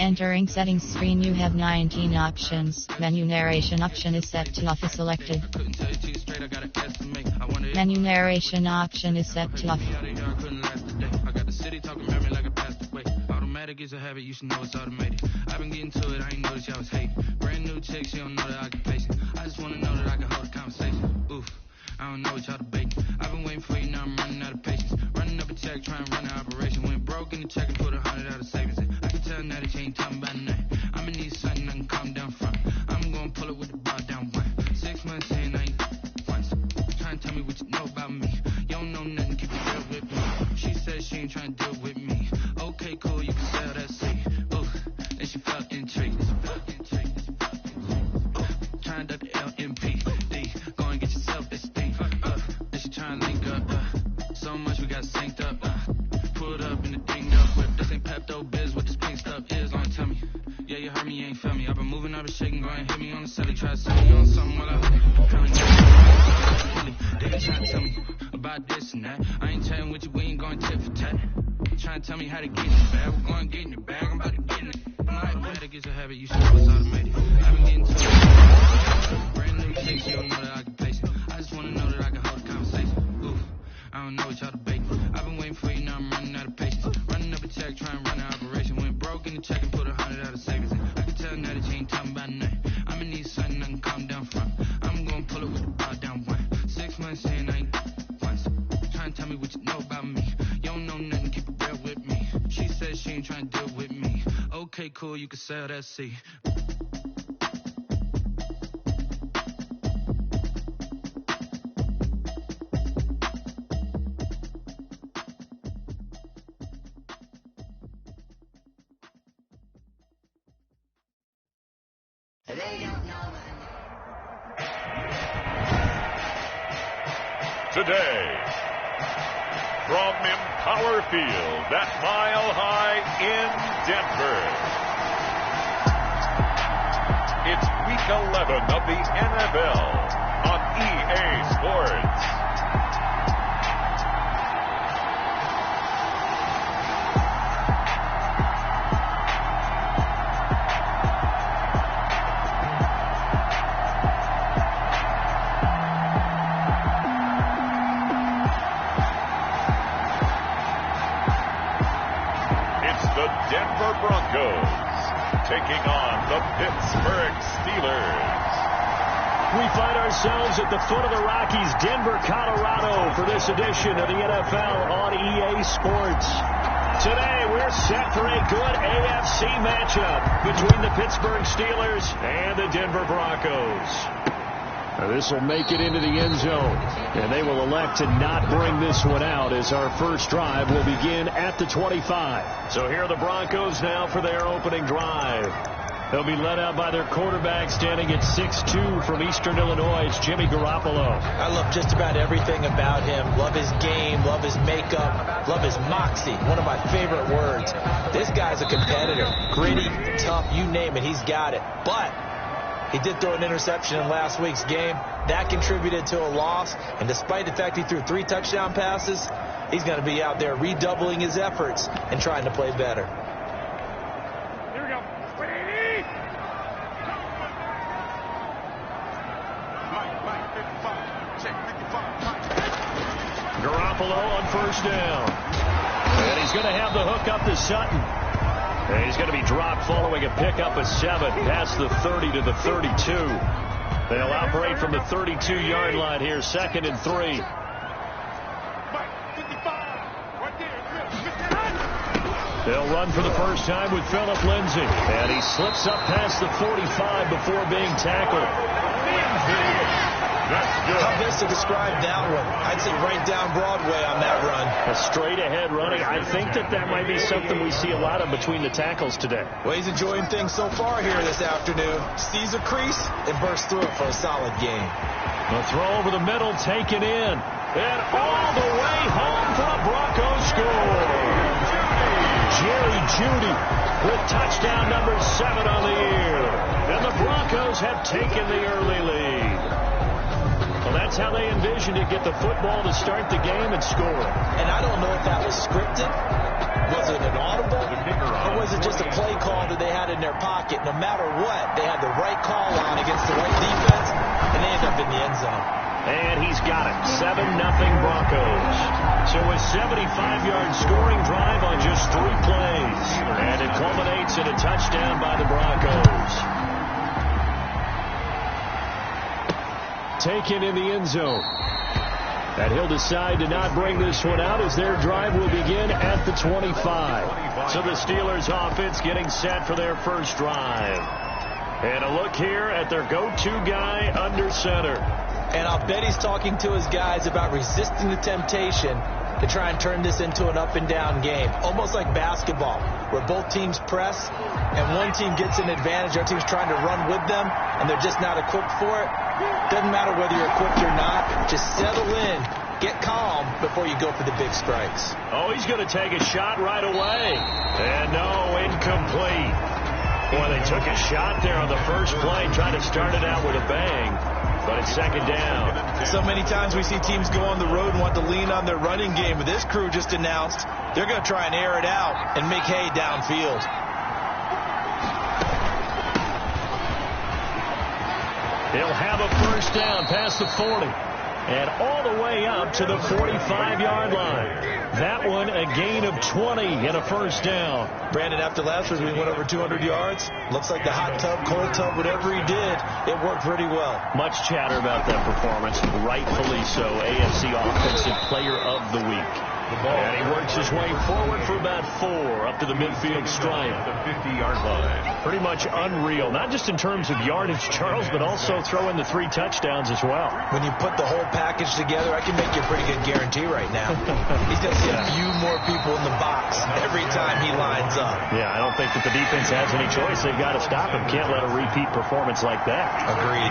entering settings screen you have 19 options. Menu narration option is set to off if selected. Menu narration option is set to off. Automatic is a habit, you should know it's automated. I've been getting to it, I ain't noticed y'all was hating. Brand new chick, she don't know the occupation. I just wanna know that I can hold a conversation. Oof, I don't know what y'all debating. I've been waiting for you, now I'm running out of patience. Running up a check, trying to run an operation. Went broke in the check and put 100 out of savings in. I can tell now that you ain't talking about nothing. I'ma need something I can calm down from. I'm gonna pull it with the bar down one. 6 months in, I ain't once. Trying to tell me what you know about me. You don't know nothing, keep it real with me. She said she ain't trying to deal with me. Okay, cool, you can sell that seat. Ooh, and she felt intrigued. Trying to duck the LMPD. Go and get yourself this thing. And she trying to link up. So much we got synced up. Pulled up in the dinged up whip. This ain't Pepto Biz, what this pink stuff is. Long tell me. Yeah, you heard me, you ain't felt me. I've been moving, I've been shaking, go and hit me on the celly. Try to sell me on something while they can try to tell me about this and that. I ain't chatting with you, we ain't going tit for tat. Trying to tell me how to get in the bag. We're going to get in the bag, I'm about to get in it. Automatic is a habit, you should know it's automated. I've been getting to it. Brand new chicks, you don't know the occupation. I just want to know that I can hold a conversation. Oof, I don't know what y'all debating. I've been waiting for you, now I'm running out of patience. Running up a check, trying to run an operation. Went broke in the check and put 100 out of savings in. I can tell now that you ain't talking about nothing. I'ma need something I can calm down from. I'm gonna pull it with the bar down one. 6 months in, I ain't once. Trying to tell me what you know about me. You don't know nothing, keep it real with me. She said she ain't trying to deal with me. Okay, cool, you can sell that seat. Today, from Empower Field at Mile High in Denver, it's Week 11 of the NFL on EA Sports. Taking on the Pittsburgh Steelers. We find ourselves at the foot of the Rockies, Denver, Colorado, for this edition of the NFL on EA Sports. Today, we're set for a good AFC matchup between the Pittsburgh Steelers and the Denver Broncos. Now, this will make it into the end zone, and they will elect to not bring this one out as our first drive will begin at the 25. So here are the Broncos now for their opening drive. They'll be led out by their quarterback standing at 6'2" from Eastern Illinois. It's Jimmy Garoppolo. I love just about everything about him. Love his game, love his makeup, love his moxie. One of my favorite words. This guy's a competitor. Gritty, tough, you name it, he's got it. But he did throw an interception in last week's game. That contributed to a loss. And despite the fact he threw 3 touchdown passes, he's going to be out there redoubling his efforts and trying to play better. Here we go. Mike, 55. Check, 55. Garoppolo on first down. And he's going to have the hook up to Sutton. And he's going to be dropped following a pickup of 7 past the 30 to the 32. They'll operate from the 32-yard line here, 2nd and 3. They'll run for the first time with Phillip Lindsay. And he slips up past the 45 before being tackled. That's good. How best to describe that one? I'd say right down Broadway on that run. A straight-ahead running. I think that might be something we see a lot of between the tackles today. Well, he's enjoying things so far here this afternoon. Sees a crease and bursts through it for a solid game. The throw over the middle taken in. And all the way home for the Broncos score. Jerry Jeudy with touchdown number 7 on the year. And the Broncos have taken the early lead. Well, that's how they envisioned it, get the football to start the game and score. And I don't know if that was scripted. Was it an audible? Or was it just a play call that they had in their pocket. No matter what, they had the right call on against the right defense, and they end up in the end zone. And he's got it. 7-0 Broncos. So a 75-yard scoring drive on just 3 plays. And it culminates in a touchdown by the Broncos. Taken in the end zone. And he'll decide to not bring this one out as their drive will begin at the 25. So the Steelers offense getting set for their first drive. And a look here at their go-to guy under center. And I'll bet he's talking to his guys about resisting the temptation to try and turn this into an up-and-down game. Almost like basketball, where both teams press, and one team gets an advantage, the other team's trying to run with them, and they're just not equipped for it. Doesn't matter whether you're equipped or not. Just settle in, get calm before you go for the big strikes. Oh, he's going to take a shot right away. And no, incomplete. Boy, they took a shot there on the first play, trying to start it out with a bang. But it's second down. So many times we see teams go on the road and want to lean on their running game. But this crew just announced they're going to try and air it out and make hay downfield. He'll have a first down past the 40. And all the way up to the 45-yard line. That one a gain of 20 and a first down. Brandon, after last week we went over 200 yards. Looks like the hot tub, cold tub, whatever he did, it worked pretty well. Much chatter about that performance. Rightfully so. AFC Offensive Player of the Week. And he works his way forward for about 4 up to the midfield stripe. The 50-yard line. Pretty much unreal. Not just in terms of yardage, Charles, but also throw in the 3 touchdowns as well. When you put the whole package together, I can make you a pretty good guarantee right now. He's going to see a few more people in the box every time he lines up. Yeah, I don't think that the defense has any choice. They've got to stop him. Can't let a repeat performance like that. Agreed.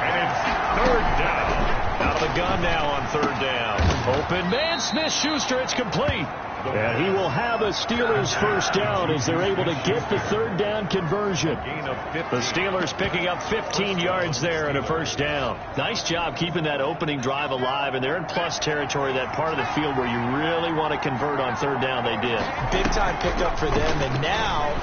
And it's third down. Out of the gun now on third down. Open man, Smith-Schuster, it's complete. And he will have a Steelers first down as they're able to get the third down conversion. The Steelers picking up 15 yards there and a first down. Nice job keeping that opening drive alive, and they're in plus territory, that part of the field where you really want to convert on third down. They did. Big time pickup for them, and now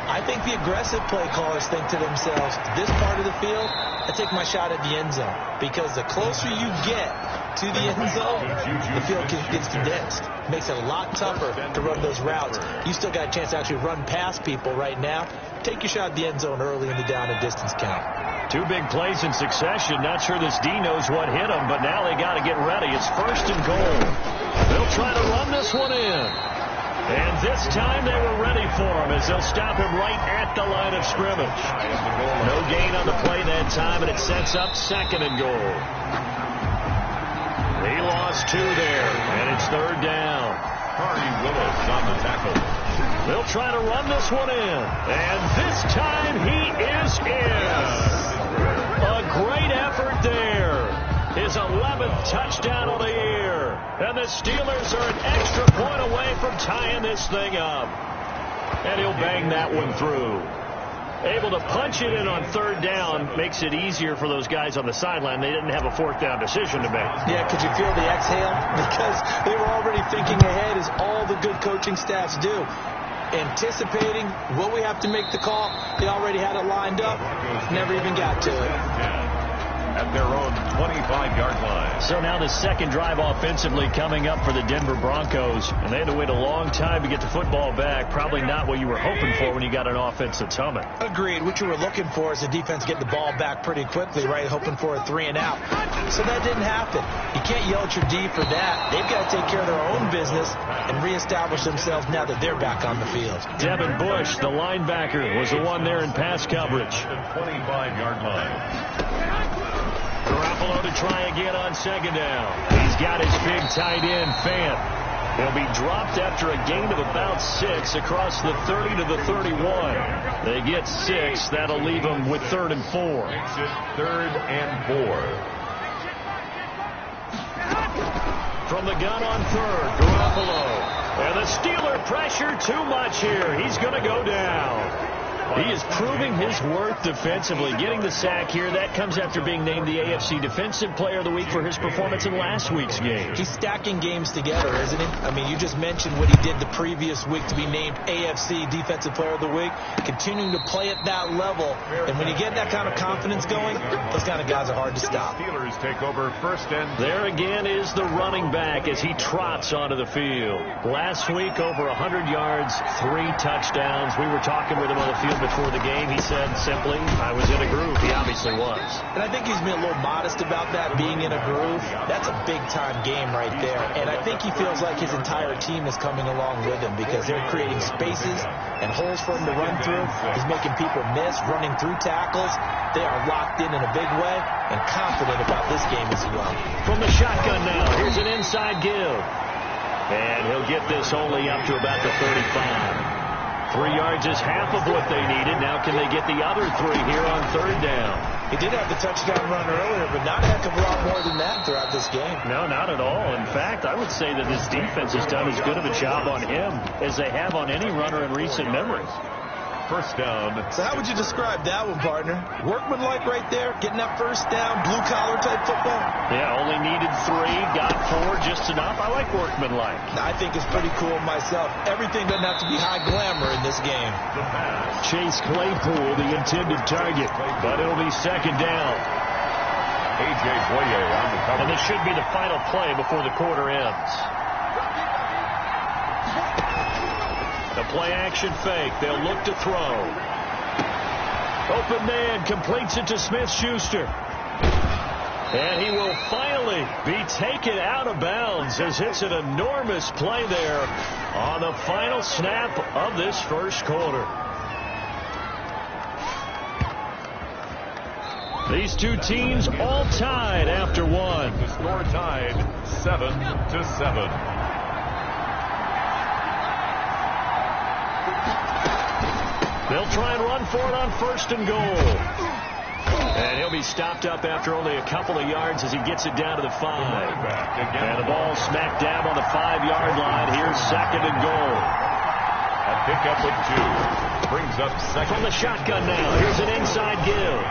I think the aggressive play callers think to themselves, this part of the field, I take my shot at the end zone. Because the closer you get to the end zone, the field gets condensed. Makes it a lot tougher to run those routes. You still got a chance to actually run past people right now. Take your shot at the end zone early in the down and distance count. 2 big plays in succession. Not sure this D knows what hit him, but now they got to get ready. It's first and goal. They'll try to run this one in. And this time they were ready for him as they'll stop him right at the line of scrimmage. No gain on the play that time, and it sets up second and goal. He lost 2 there, and it's third down. Hardy Willis on the tackle. They'll try to run this one in, and this time he is in. A great effort there. His 11th touchdown of the year. And the Steelers are an extra point away from tying this thing up. And he'll bang that one through. Able to punch it in on third down makes it easier for those guys on the sideline. They didn't have a fourth down decision to make. Yeah, could you feel the exhale? Because they were already thinking ahead, as all the good coaching staffs do. Anticipating, will we have to make the call? They already had it lined up. Never even got to it. At their own 25-yard line. So now the second drive offensively coming up for the Denver Broncos. And they had to wait a long time to get the football back. Probably not what you were hoping for when you got an offense that's humming. Agreed. What you were looking for is the defense getting the ball back pretty quickly, right? Hoping for a 3 and out. So that didn't happen. You can't yell at your D for that. They've got to take care of their own business and reestablish themselves now that they're back on the field. Devin Bush, the linebacker, was the one there in pass coverage. The 25-yard line. Garoppolo to try again on second down. He's got his big tight end, Fant. He'll be dropped after a gain of about 6 across the 30 to the 31. They get 6. That'll leave them with 3rd and 4. Makes it 3rd and 4. From the gun on 3rd, Garoppolo. And the Steeler pressure too much here. He's going to go down. He is proving his worth defensively. Getting the sack here, that comes after being named the AFC Defensive Player of the Week for his performance in last week's game. He's stacking games together, isn't he? I mean, you just mentioned what he did the previous week to be named AFC Defensive Player of the Week, continuing to play at that level. And when you get that kind of confidence going, those kind of guys are hard to stop. Steelers take over first and there again is the running back as he trots onto the field. Last week, over 100 yards, 3 touchdowns. We were talking with him on the field before the game. He said simply, I was in a groove. He obviously was. And I think he's been a little modest about that, being in a groove. That's a big-time game right there. And I think he feels like his entire team is coming along with him because they're creating spaces and holes for him to run through. He's making people miss, running through tackles. They are locked in a big way and confident about this game as well. From the shotgun now, here's an inside give. And he'll get this only up to about the 35. 3 yards is half of what they needed. Now can they get the other 3 here on third down? He did have the touchdown run earlier, but not a heck of a lot more than that throughout this game. No, not at all. In fact, I would say that this defense has done as good of a job on him as they have on any runner in recent memories. first down. So how would you describe that one, partner? Workmanlike right there, getting that first down, blue-collar type football? Yeah, only needed 3, got 4, just enough. I like workmanlike. I think it's pretty cool myself. Everything doesn't have to be high glamour in this game. Chase Claypool, the intended target, but it'll be second down. A.J. Boye on the cover. And this should be the final play before the quarter ends. The play-action fake. They'll look to throw. Open man completes it to Smith-Schuster. And he will finally be taken out of bounds as it's an enormous play there on the final snap of this first quarter. These two teams all tied after one. The score tied 7-7. They'll try and run for it on first and goal. And he'll be stopped up after only a couple of yards as he gets it down to the 5. And the ball smack dab on the 5-yard line. Here's second and goal. A pickup of 2. Brings up second. From the shotgun now. Here's an inside give.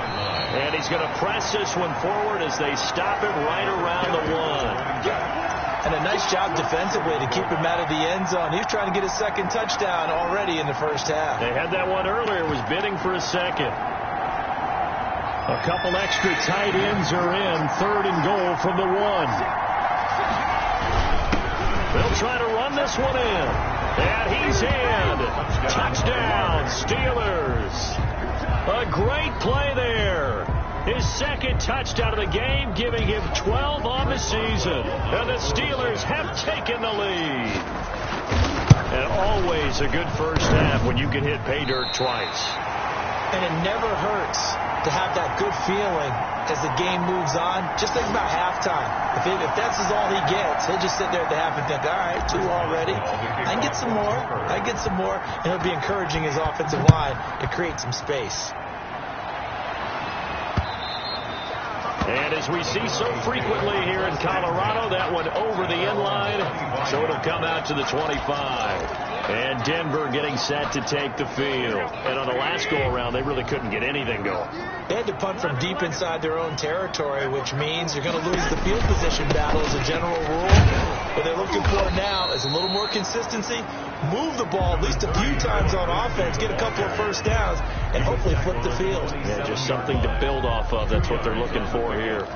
And he's going to press this one forward as they stop it right around the 1. And a nice job defensively to keep him out of the end zone. He's trying to get his second touchdown already in the first half. They had that one earlier, was bidding for a second. A couple extra tight ends are in. Third and goal from the 1. They'll try to run this one in. And he's in. Touchdown, Steelers. A great play there. His second touchdown of the game, giving him 12 on the season. And the Steelers have taken the lead. And always a good first half when you can hit pay dirt twice. And it never hurts to have that good feeling as the game moves on. Just think about halftime. If that's all he gets, he'll just sit there at the half and think, all right, 2 already. I can get some more. I can get some more. And he'll be encouraging his offensive line to create some space. And as we see so frequently here in Colorado, that one over the end line, so it'll come out to the 25. And Denver getting set to take the field. And on the last go-around, they really couldn't get anything going. They had to punt from deep inside their own territory, which means you're going to lose the field position battle as a general rule. What they're looking for now is a little more consistency, move the ball at least a few times on offense, get a couple of first downs, and hopefully flip the field. Yeah, just something to build off of. That's what they're looking for here.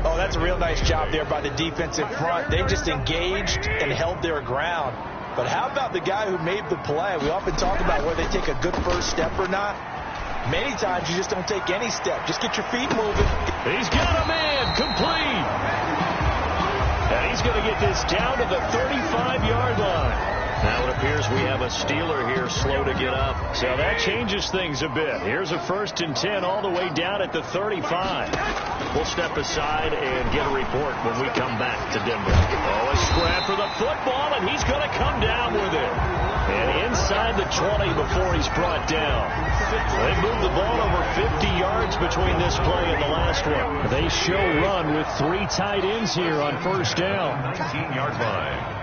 Oh, that's a real nice job there by the defensive front. They just engaged and held their ground. But how about the guy who made the play? We often talk about whether they take a good first step or not. Many times you just don't take any step. Just get your feet moving. He's got a man complete. And he's going to get this down to the 35-yard line. Now it appears we have a Steeler here slow to get up. So that changes things a bit. Here's a 1st and 10 all the way down at the 35. We'll step aside and get a report when we come back to Denver. Oh, a scrap for the football, and he's going to come down with it. And inside the 20 before he's brought down. They moved the ball over 50 yards between this play and the last one. They show run with 3 tight ends here on first down. 15-yard line.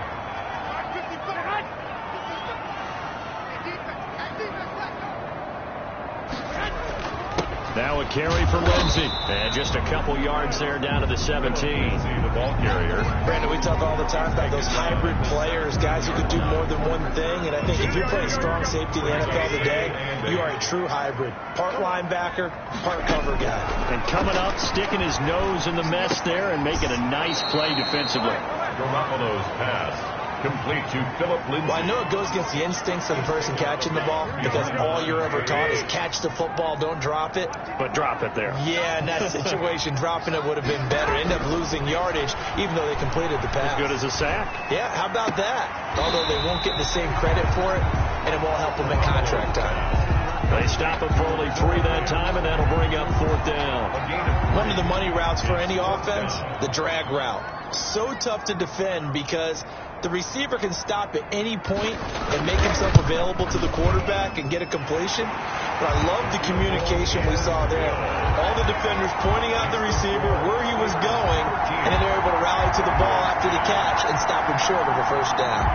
Now a carry for Lindsey. And just a couple yards there down to the 17. The ball carrier. Brandon, we talk all the time about those hybrid players, guys who could do more than one thing. And I think if you're playing strong safety in the NFL today, you are a true hybrid. Part linebacker, part cover guy. And coming up, sticking his nose in the mess there and making a nice play defensively. Garoppolo's pass. Complete to Phillip Lindsay. Well, I know it goes against the instincts of the person catching the ball because all you're ever taught is catch the football, don't drop it. But drop it there. Yeah, in that situation, dropping it would have been better. End up losing yardage, even though they completed the pass. As good as a sack. Yeah, how about that? Although they won't get the same credit for it, and it won't help them at contract time. They stop it for only 3 that time, and that'll bring up 4th down. One of the money routes for any offense, the drag route. So tough to defend because the receiver can stop at any point and make himself available to the quarterback and get a completion. But I love the communication we saw there. All the defenders pointing out the receiver, where he was going, and then they're able to rally to the ball after the catch and stop him short of a 1st down.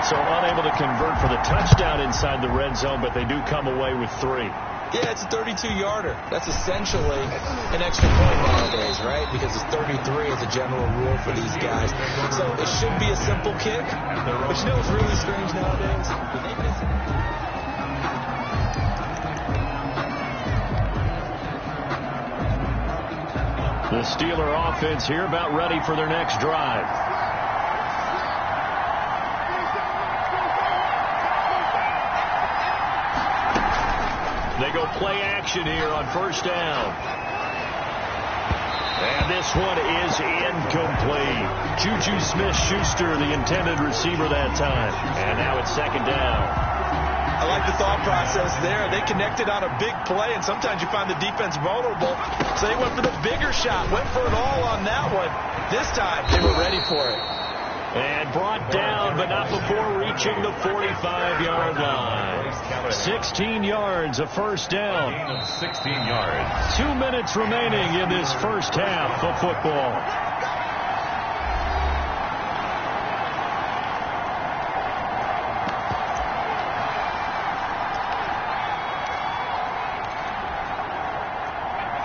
So unable to convert for the touchdown inside the red zone, but they do come away with 3. Yeah, it's a 32-yarder. That's essentially an extra point nowadays, right? Because it's 33 as a general rule for these guys. So it should be a simple kick. But you know what's really strange nowadays? The Steeler offense here about ready for their next drive. They go play action here on 1st down. And this one is incomplete. Juju Smith-Schuster, the intended receiver that time. And now it's 2nd down. I like the thought process there. They connected on a big play, and sometimes you find the defense vulnerable. So they went for the bigger shot, went for it all on that one. This time, they were ready for it. And brought down, but not before reaching the 45-yard line. 16 yards, a 1st down. Gain of 16 yards. 2 minutes remaining in this 1st half of football.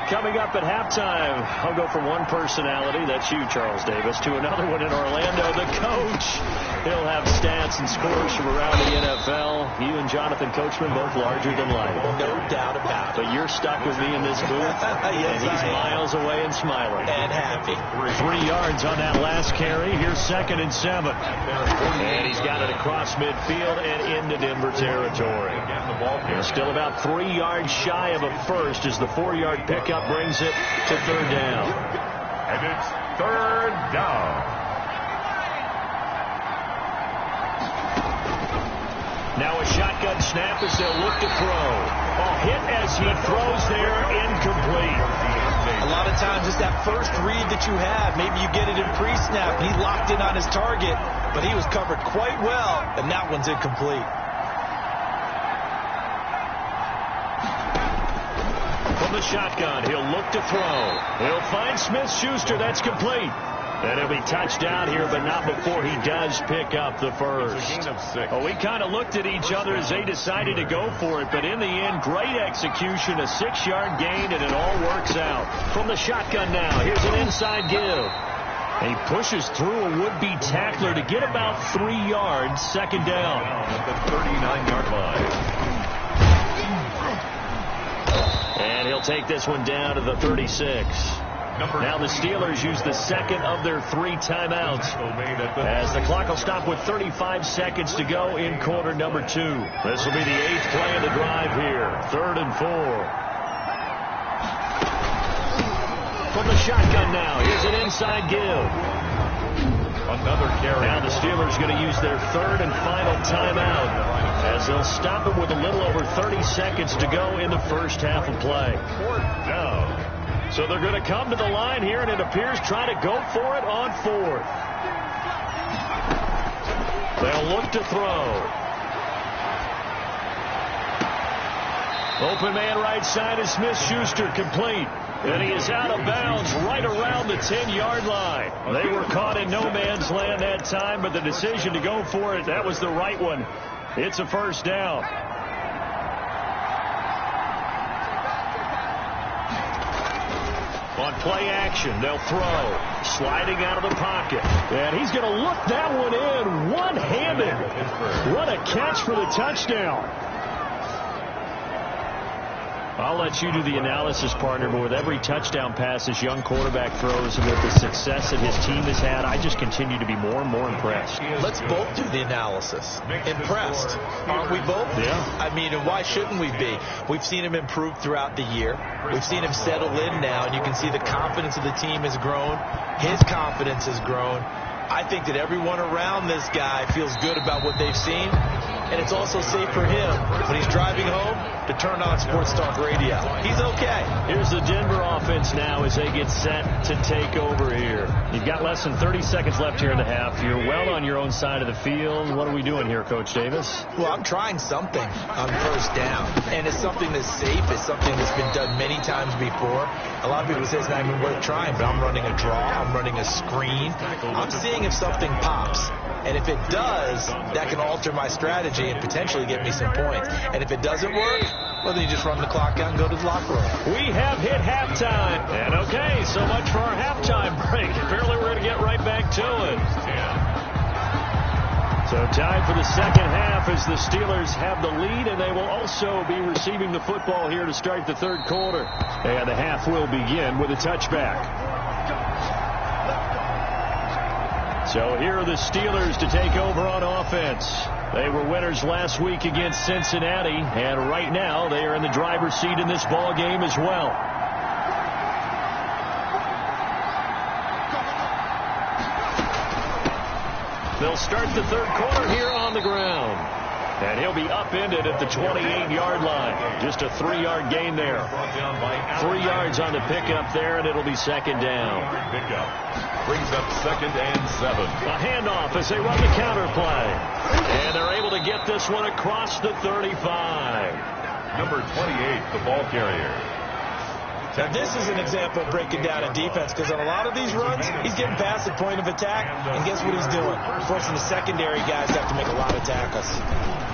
Coming up at halftime, I'll go from one personality, that's you, Charles Davis, to another one in Orlando, the coach. He'll have stats and scores from around the NFL. You and Jonathan Coachman, both larger than life. No doubt about it. But you're stuck with me in this booth, yes, and he's miles away and smiling. And happy. 3 yards on that last carry. Here's 2nd and 7. And he's got it across midfield and into Denver territory. They're still about 3 yards shy of a first as the 4-yard pickup brings it to 3rd down. And it's 3rd down. Now a shotgun snap as they'll look to throw. A hit as he throws there, incomplete. A lot of times it's that first read that you have. Maybe you get it in pre-snap, and he locked in on his target, but he was covered quite well, and that one's incomplete. From the shotgun, he'll look to throw. He'll find Smith-Schuster. That's complete. And he'll be touched down here, but not before he does pick up the first. Gain of 6. Well, we kind of looked at each other as they decided to go for it, but in the end, great execution, a 6-yard gain, and it all works out. From the shotgun now, here's an inside give. And he pushes through a would-be tackler to get about 3 yards, 2nd down. At the 39-yard line. And he'll take this one down to the 36. Now the Steelers use the 2nd of their 3 timeouts as the clock will stop with 35 seconds to go in quarter number 2. This will be the 8th play of the drive here. 3rd and 4. From the shotgun now, here's an inside give. Another carry. Now the Steelers going to use their 3rd and final timeout as they'll stop it with a little over 30 seconds to go in the first half of play. 4th down. So they're going to come to the line here, and it appears try to go for it on 4th. They'll look to throw. Open man right side is Smith-Schuster, complete. And he is out of bounds right around the 10-yard line. They were caught in no man's land that time, but the decision to go for it, that was the right one. It's a 1st down. On play action, they'll throw. Sliding out of the pocket. And he's going to look that one in one-handed. What a catch for the touchdown. I'll let you do the analysis, partner, but with every touchdown pass this young quarterback throws and with the success that his team has had, I just continue to be more and more impressed. Let's both do the analysis. Impressed. Aren't we both? Yeah. I mean, and why shouldn't we be? We've seen him improve throughout the year. We've seen him settle in now, and you can see the confidence of the team has grown. His confidence has grown. I think that everyone around this guy feels good about what they've seen, and it's also safe for him when he's driving home to turn on Sports Talk Radio. He's okay. Here's the Denver offense now as they get set to take over here. You've got less than 30 seconds left here in the half. You're well on your own side of the field. What are we doing here, Coach Davis? Well, I'm trying something on first down, and it's something that's safe. It's something that's been done many times before. A lot of people say it's not even worth trying, but I'm running a draw. I'm running a screen. I'm seeing if something pops. And if it does, that can alter my strategy and potentially get me some points. And if it doesn't work, well, then you just run the clock out and go to the locker room. We have hit halftime. And okay, so much for our halftime break. Apparently we're going to get right back to it. So time for the second half as the Steelers have the lead, and they will also be receiving the football here to start the third quarter. And the half will begin with a touchback. So here are the Steelers to take over on offense. They were winners last week against Cincinnati, and right now they are in the driver's seat in this ball game as well. They'll start the third quarter here on the ground. And he'll be upended at the 28-yard line. Just a 3-yard gain there. 3 yards on the pickup there, and it'll be second down. Brings up 2nd and 7. A handoff as they run the counter play. And they're able to get this one across the 35. Number 28, the ball carrier. Now, this is an example of breaking down a defense, because on a lot of these runs, he's getting past the point of attack, and guess what he's doing? Forcing the secondary guys to have to make a lot of tackles.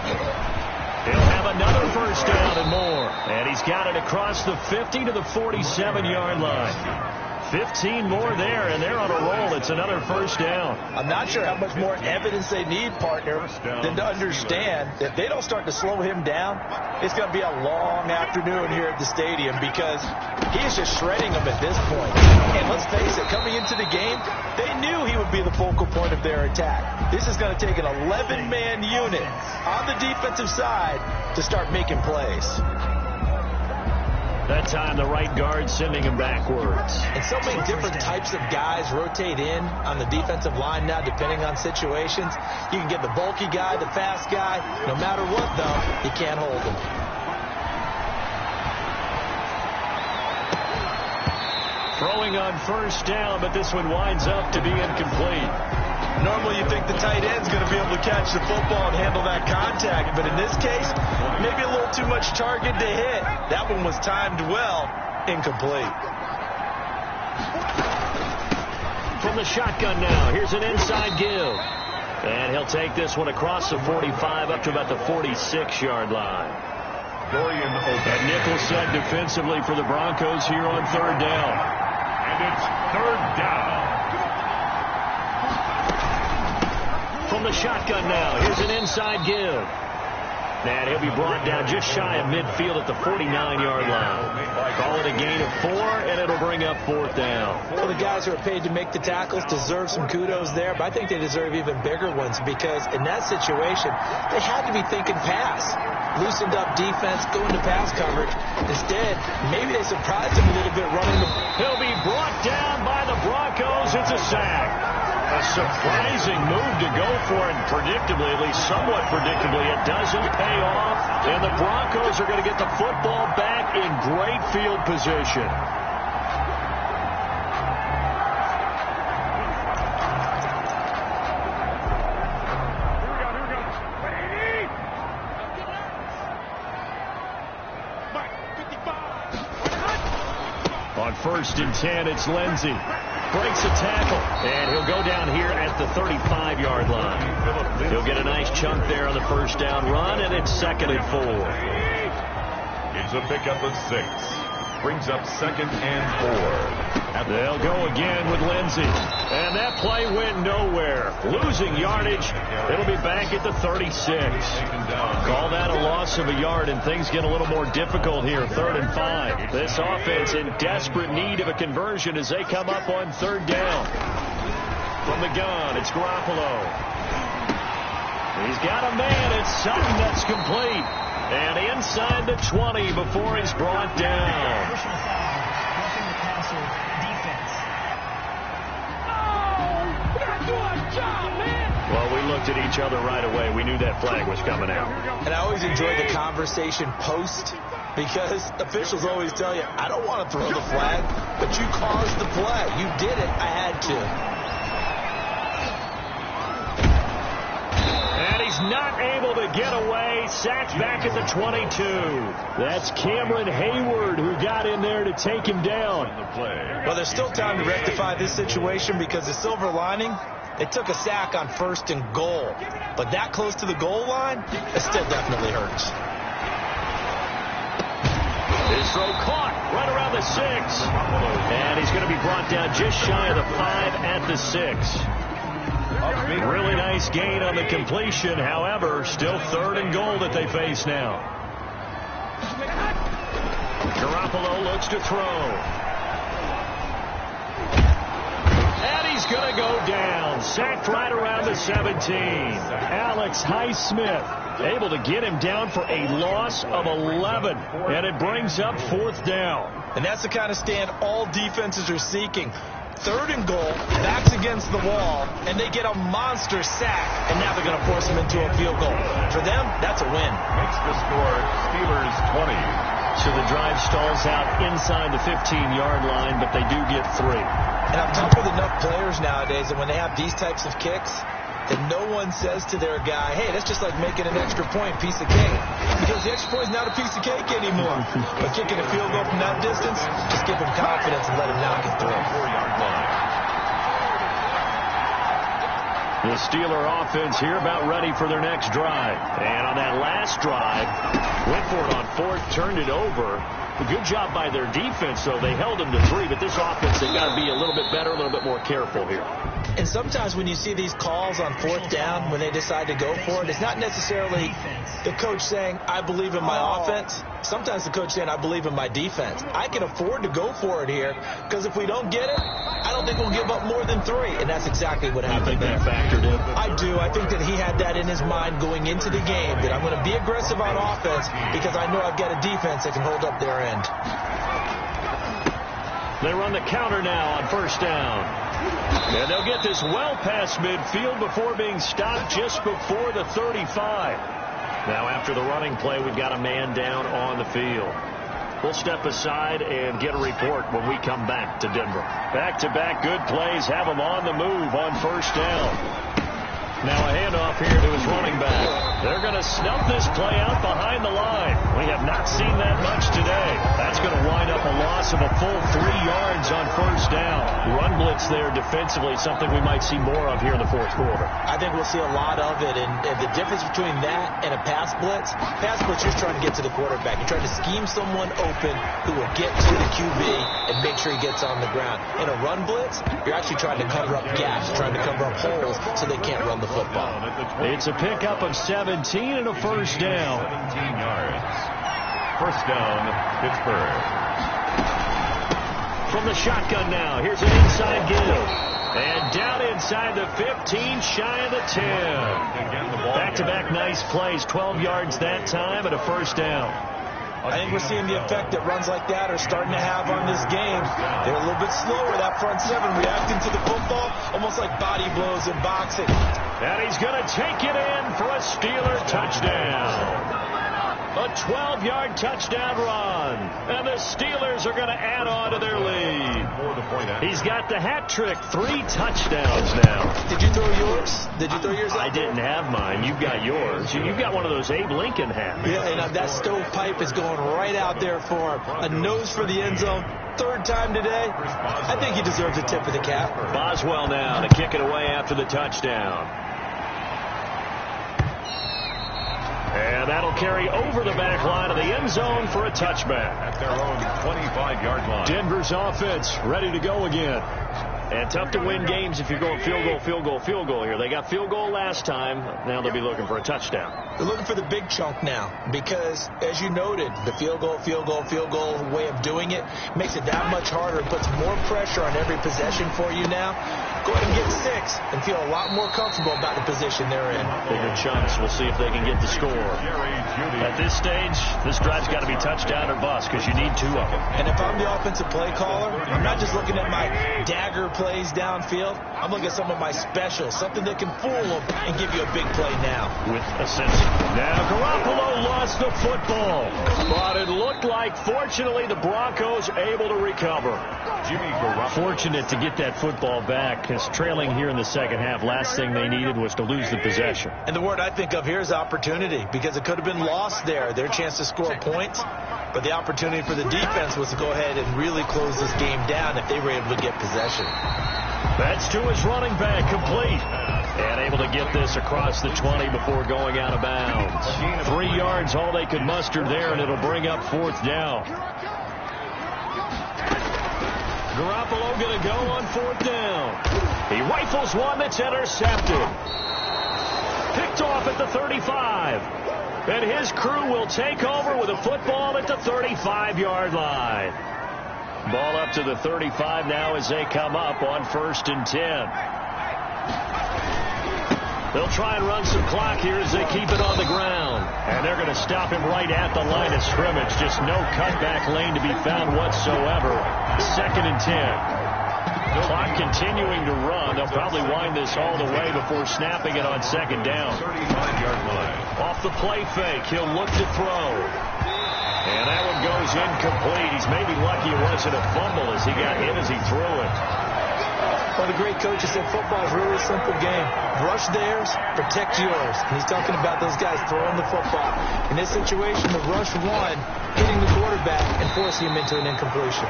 He'll have another first down and more. And he's got it across the 50 to the 47-yard line. 15 more there, and they're on a roll. It's another first down. I'm not sure how much more evidence they need, partner, than to understand that if they don't start to slow him down, it's going to be a long afternoon here at the stadium, because he is just shredding them at this point. And let's face it, coming into the game, they knew he would be the focal point of their attack. This is going to take an 11-man unit on the defensive side to start making plays. That time, the right guard sending him backwards. And so many different types of guys rotate in on the defensive line now, depending on situations. You can get the bulky guy, the fast guy. No matter what, though, you can't hold him. Throwing on first down, but this one winds up to be incomplete. Normally you think the tight end's going to be able to catch the football and handle that contact, but in this case, maybe a little too much target to hit. That one was timed well, incomplete. From the shotgun now, here's an inside give. And he'll take this one across the 45 up to about the 46-yard line. Dorian Open. And nickel set defensively for the Broncos here on third down. And it's third down. From the shotgun now, here's an inside give. And he'll be brought down just shy of midfield at the 49-yard line. Call it a gain of 4, and it'll bring up fourth down. Well, the guys who are paid to make the tackles deserve some kudos there, but I think they deserve even bigger ones, because in that situation, they had to be thinking pass. Loosened up defense, going to pass coverage. Instead, maybe they surprised him a little bit running the... He'll be brought down by the Broncos. It's a sack. A surprising move to go for it, and predictably, at least somewhat predictably, it doesn't pay off. And the Broncos are going to get the football back in great field position. On 1st and 10, it's Lindsey. Breaks a tackle, and he'll go down here at the 35-yard line. He'll get a nice chunk there on the first down run, and it's 2nd and 4. It's a pickup of 6. brings up 2nd and 4. They'll go again with Lindsey. And that play went nowhere. Losing yardage. It'll be back at the 36. Call that a loss of a yard, and things get a little more difficult here. 3rd and 5. This offense in desperate need of a conversion as they come up on 3rd down. From the gun, it's Garoppolo. He's got a man. It's Sutton that's complete. And inside the 20 before he's brought down. Personal foul, roughing the passer defense. Well, we looked at each other right away. We knew that flag was coming out. And I always enjoy the conversation post, because officials always tell you, I don't want to throw the flag, but you caused the play. You did it. I had to. And he's not able to get away. Sacked back at the 22. That's Cameron Hayward who got in there to take him down. Well, there's still time to rectify this situation, because the silver lining, they took a sack on 1st and goal. But that close to the goal line, it still definitely hurts. His throw caught right around the 6. And he's going to be brought down just shy of the 5 at the 6. Really nice gain on the completion. However, still 3rd and goal that they face now. Garoppolo looks to throw. And he's going to go down. Sacked right around the 17. Alex Highsmith able to get him down for a loss of 11. And it brings up 4th down. And that's the kind of stand all defenses are seeking. 3rd and goal, backs against the wall, and they get a monster sack, and now they're going to force him into a field goal. For them, that's a win. Makes the score Steelers 20. So the drive stalls out inside the 15-yard line, but they do get 3. And I've talked with enough players nowadays that when they have these types of kicks, that no one says to their guy, hey, that's just like making an extra point piece of cake. Because the extra point is not a piece of cake anymore. But kicking a field goal from that distance, just give him confidence and let him knock it through. 4-yard line. The Steeler offense here about ready for their next drive. And on that last drive, went for it on 4th, turned it over. A good job by their defense, though. They held them to 3, but this offense, they've got to be a little bit better, a little bit more careful here. And sometimes when you see these calls on 4th down, when they decide to go for it, it's not necessarily the coach saying, I believe in my offense. Sometimes the coach saying, I believe in my defense. I can afford to go for it here, because if we don't get it, I don't think we'll give up more than 3. And that's exactly what happened there. You think that factored in? I do. I think that he had that in his mind going into the game, that I'm going to be aggressive on offense because I know I've got a defense that can hold up their end. They run the counter now on 1st down. And they'll get this well past midfield before being stopped just before the 35. Now after the running play, we've got a man down on the field. We'll step aside and get a report when we come back to Denver. Back-to-back good plays have them on the move on 1st down. Now a handoff here to his running back. They're going to snuff this play out behind the line. We have not seen that much today. That's going to wind up a loss of a full 3 yards on 1st down. Run blitz there defensively, something we might see more of here in the 4th quarter. I think we'll see a lot of it, and the difference between that and a pass blitz, you're trying to get to the quarterback. You're trying to scheme someone open who will get to the QB and make sure he gets on the ground. In a run blitz, you're actually trying to cover up gaps, trying to cover up holes so they can't run the football. It's a pickup of 17 and a 1st down. 17 yards. 1st down, Pittsburgh. From the shotgun now, here's an inside give. And down inside the 15, shy of the 10. Back-to-back nice plays, 12 yards that time and a 1st down. I think we're seeing the effect that runs like that are starting to have on this game. They're a little bit slower, that front 7, reacting to the football, almost like body blows in boxing. And he's going to take it in for a Steeler touchdown. A 12-yard touchdown run. And the Steelers are going to add on to their lead. He's got the hat trick, 3 touchdowns now. Did you throw yours? Did you throw yours out? I didn't have mine. You've got yours. You've got one of those Abe Lincoln hats. Yeah, and that stovepipe is going right out there for him. A nose for the end zone. 3rd time today. I think he deserves a tip of the cap. Boswell now to kick it away after the touchdown. And And that'll carry over the back line of the end zone for a touchback. At their own 25-yard line. Denver's offense ready to go again. And tough to win games if you're going field goal here. They got field goal last time. Now they'll be looking for a touchdown. They're looking for the big chunk now because, as you noted, the field goal way of doing it makes it that much harder. It puts more pressure on every possession for you now. Go ahead and get 6 and feel a lot more comfortable about the position they're in. Bigger chunks. We'll see if they can get the score. At this stage, this drive's got to be touchdown or bust because you need 2 of them. And if I'm the offensive play caller, I'm not just looking at my dagger plays downfield. I'm looking at some of my specials, something that can fool them and give you a big play now. With a sense. Now Garoppolo lost the football, but it looked like, fortunately, the Broncos able to recover. Jimmy Garoppolo. Fortunate to get that football back, because trailing here in the second half, last thing they needed was to lose the possession. And the word I think of here is opportunity, because it could have been lost there, their chance to score points. But the opportunity for the defense was to go ahead and really close this game down if they were able to get possession. That's to his running back, complete. And able to get this across the 20 before going out of bounds. 3 yards, all they could muster there, and it'll bring up 4th down. Garoppolo going to go on 4th down. He rifles one that's intercepted. Picked off at the 35. And his crew will take over with a football at the 35-yard line. Ball up to the 35 now as they come up on 1st and 10. They'll try and run some clock here as they keep it on the ground. And they're going to stop him right at the line of scrimmage. Just no cutback lane to be found whatsoever. 2nd and 10. Clock continuing to run. They'll probably wind this all the way before snapping it on 2nd down. 35-yard line. Off the play fake, he'll look to throw. And that one goes incomplete. He's maybe lucky it wasn't a fumble as he got hit as he threw it. Well, the great coach said football is really a simple game. Rush theirs, protect yours. And he's talking about those guys throwing the football. In this situation, the rush one, hitting the quarterback and forcing him into an incompletion.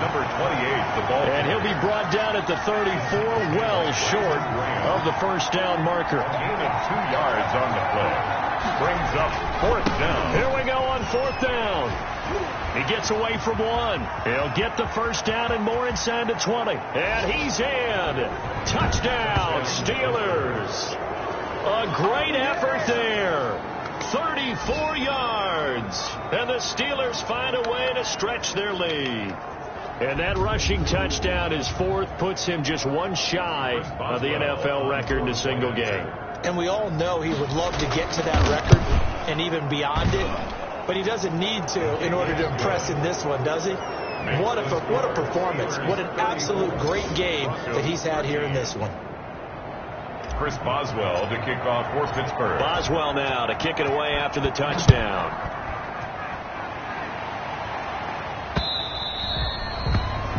Number 28, the ball. And he'll be brought down at the 34, well short of the 1st down marker. Gain of 2 yards on the play. Brings up 4th down. Here we go on 4th down. He gets away from 1. He'll get the 1st down and more inside the 20. And he's in. Touchdown, Steelers. A great effort there. 34 yards. And the Steelers find a way to stretch their lead. And that rushing touchdown, his 4th, puts him just 1 shy of the NFL record in a single game. And we all know he would love to get to that record and even beyond it. But he doesn't need to in order to impress in this one, does he? What a performance. What an absolute great game that he's had here in this one. Chris Boswell to kick off for Pittsburgh. Boswell now to kick it away after the touchdown.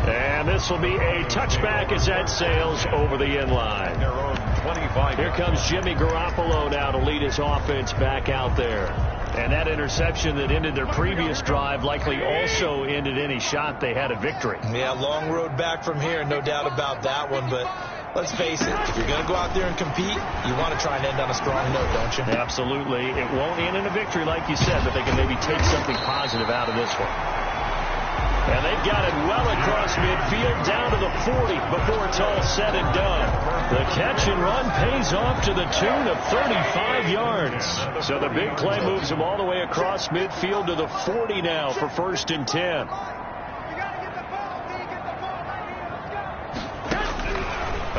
And this will be a touchback as that sails over the end line. Their own 25. Here comes Jimmy Garoppolo now to lead his offense back out there. And that interception that ended their previous drive likely also ended any shot they had at victory. Yeah, long road back from here, no doubt about that one. But let's face it, if you're going to go out there and compete, you want to try and end on a strong note, don't you? Absolutely. It won't end in a victory like you said, but they can maybe take something positive out of this one. And they've got it well across midfield down to the 40 before it's all said and done. The catch and run pays off to the tune of 35 yards. So the big play moves them all the way across midfield to the 40 now for 1st and 10.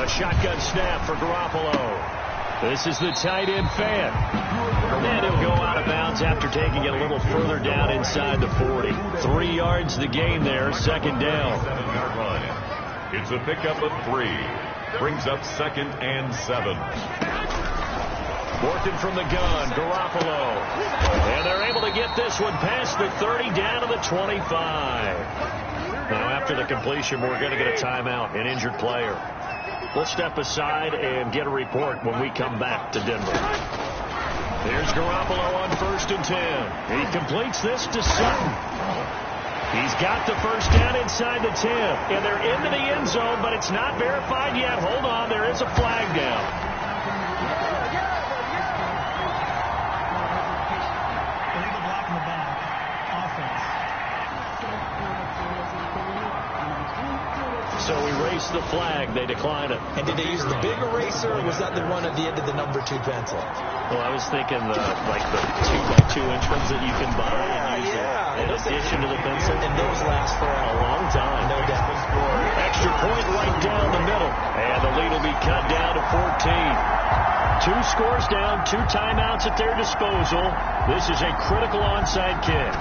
A shotgun snap for Garoppolo. This is the tight end fan. And he'll go out of bounds after taking it a little further down inside the 40. 3 yards the gain there, 2nd down. 7-yard line. It's a pickup of 3. Brings up 2nd and 7. Working from the gun, Garoppolo. And they're able to get this one past the 30 down to the 25. Now after the completion, we're going to get a timeout, an injured player. We'll step aside and get a report when we come back to Denver. Here's Garoppolo on 1st and 10. He completes this to Sutton. He's got the 1st down inside the 10. And they're into the end zone, but it's not verified yet. Hold on, there is a flag down. is the flag. They decline it. And did they use the big eraser, or was that the one at the end of the number 2 pencil? Well, I was thinking the 2x2 inch ones that you can buy and use in addition to the pencil. And those last for A long time. no doubt. Extra point right down the middle. And the lead will be cut down to 14. 2 scores down, 2 timeouts at their disposal. This is a critical onside kick.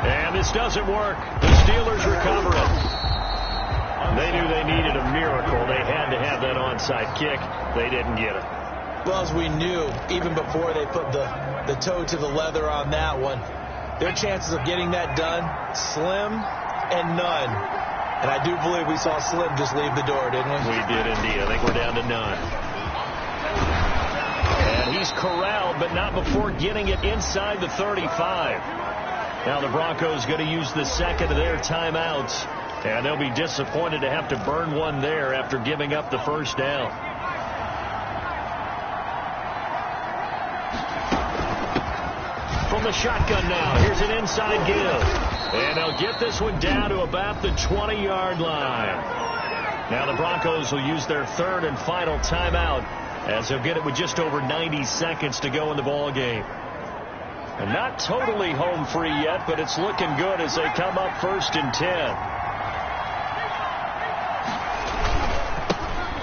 And this doesn't work. The Steelers recover it. They knew they needed a miracle. They had to have that onside kick. They didn't get it. Well, as we knew, even before they put the toe to the leather on that one, their chances of getting that done, slim and none. And I do believe we saw Slim just leave the door, didn't we? We did indeed. I think we're down to none. And he's corralled, but not before getting it inside the 35. Now the Broncos going to use the second of their timeouts. And they'll be disappointed to have to burn one there after giving up the first down. From the shotgun now, here's an inside give. And they'll get this one down to about the 20-yard line. Now the Broncos will use their third and final timeout as they'll get it with just over 90 seconds to go in the ball game. And not totally home free yet, but it's looking good as they come up 1st and 10.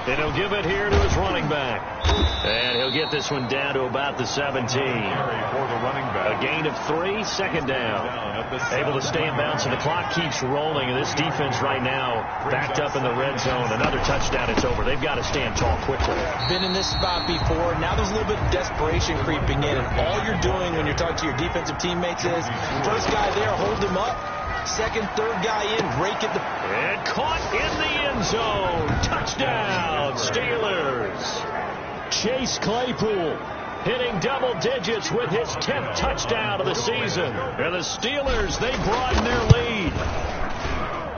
And he'll give it here to his running back. And he'll get this one down to about the 17. A gain of 3, second down. Able to stay in bounds, and the clock keeps rolling. And this defense right now backed up in the red zone. Another touchdown, it's over. They've got to stand tall quickly. Been in this spot before. Now there's a little bit of desperation creeping in. And all you're doing when you're talking to your defensive teammates is, first guy there, hold him up. Second, third guy in, rake it. And caught in the end zone. Touchdown, Steelers. Chase Claypool hitting double digits with his 10th touchdown of the season. And the Steelers, they broaden their lead.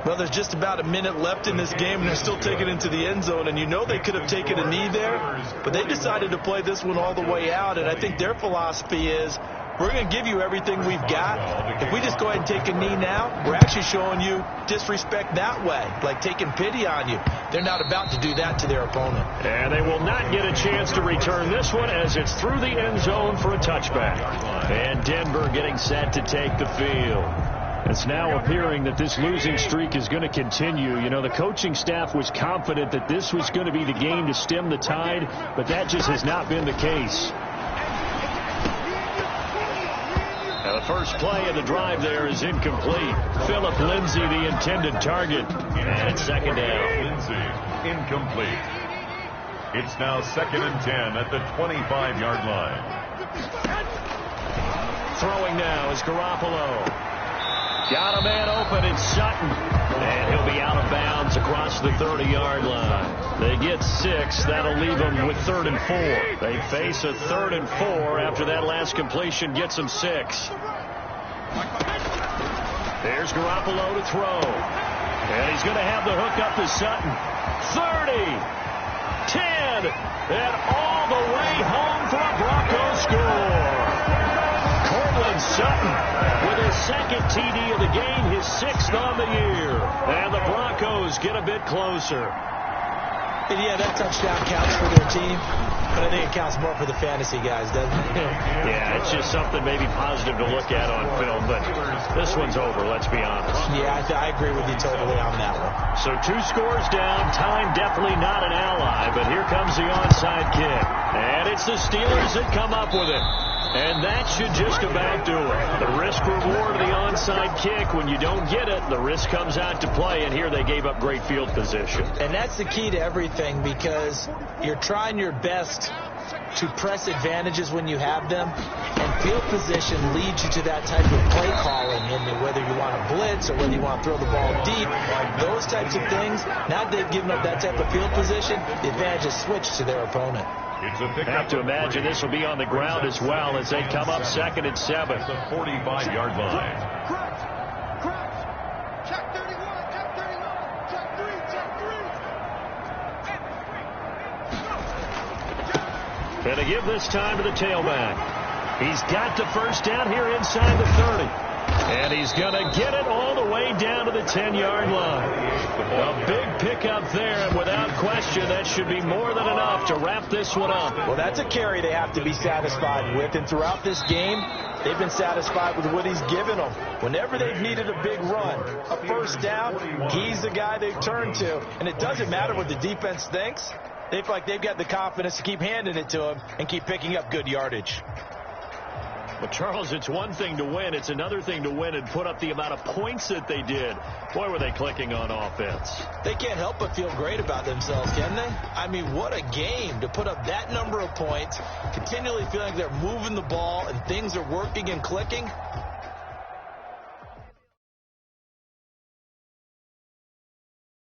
Well, there's just about a minute left in this game, and they're still taking it into the end zone. And you know they could have taken a knee there, but they decided to play this one all the way out. And I think their philosophy is, we're going to give you everything we've got. If we just go ahead and take a knee now, we're actually showing you disrespect that way, like taking pity on you. They're not about to do that to their opponent. And they will not get a chance to return this one as it's through the end zone for a touchback. And Denver getting set to take the field. It's now appearing that this losing streak is going to continue. You know, the coaching staff was confident that this was going to be the game to stem the tide, but that just has not been the case. Now the first play of the drive there is incomplete. Philip Lindsay, the intended target. And it's second down. Lindsay, incomplete. It's now 2nd and 10 at the 25-yard line. Throwing now is Garoppolo. Got a man open, it's Sutton. And he'll be out of bounds across the 30-yard line. They get 6. That'll leave them with 3rd and 4. They face a 3rd and 4 after that last completion gets them 6. There's Garoppolo to throw. And he's going to have the hook up to Sutton. 30, 10, and all the way home for a Broncos score. Cortland Sutton with his 2nd TD of the game, his 6th on the year. And the Broncos get a bit closer. And yeah, that touchdown counts for their team, but I think it counts more for the fantasy guys, doesn't it? Yeah, it's just something maybe positive to look at on film, but this one's over, let's be honest. Yeah, I agree with you totally on that one. So 2 scores down, time definitely not an ally, but here comes the onside kick. And it's the Steelers that come up with it. And that should just about do it. The risk-reward of the onside kick, when you don't get it, the risk comes out to play, and here they gave up great field position. And that's the key to everything, because you're trying your best to press advantages when you have them, and field position leads you to that type of play calling, and whether you want to blitz or whether you want to throw the ball deep, those types of things. Now that they've given up that type of field position, the advantage is switched to their opponent. I have to imagine this will be on the ground as well as they come up 2nd and 7. The 45-yard line. Check 31, check 31, check 3, check 3. And to give this time to the tailback. He's got the first down here inside the 30. And he's going to get it all the way down to the 10-yard line. A big pickup there, and without question, that should be more than enough to wrap this one up. Well, that's a carry they have to be satisfied with, and throughout this game, they've been satisfied with what he's given them. Whenever they've needed a big run, a first down, he's the guy they've turned to. And it doesn't matter what the defense thinks. They feel like they've got the confidence to keep handing it to him and keep picking up good yardage. But, Charles, it's one thing to win. It's another thing to win and put up the amount of points that they did. Boy, were they clicking on offense. They can't help but feel great about themselves, can they? I mean, what a game to put up that number of points, continually feeling like they're moving the ball and things are working and clicking.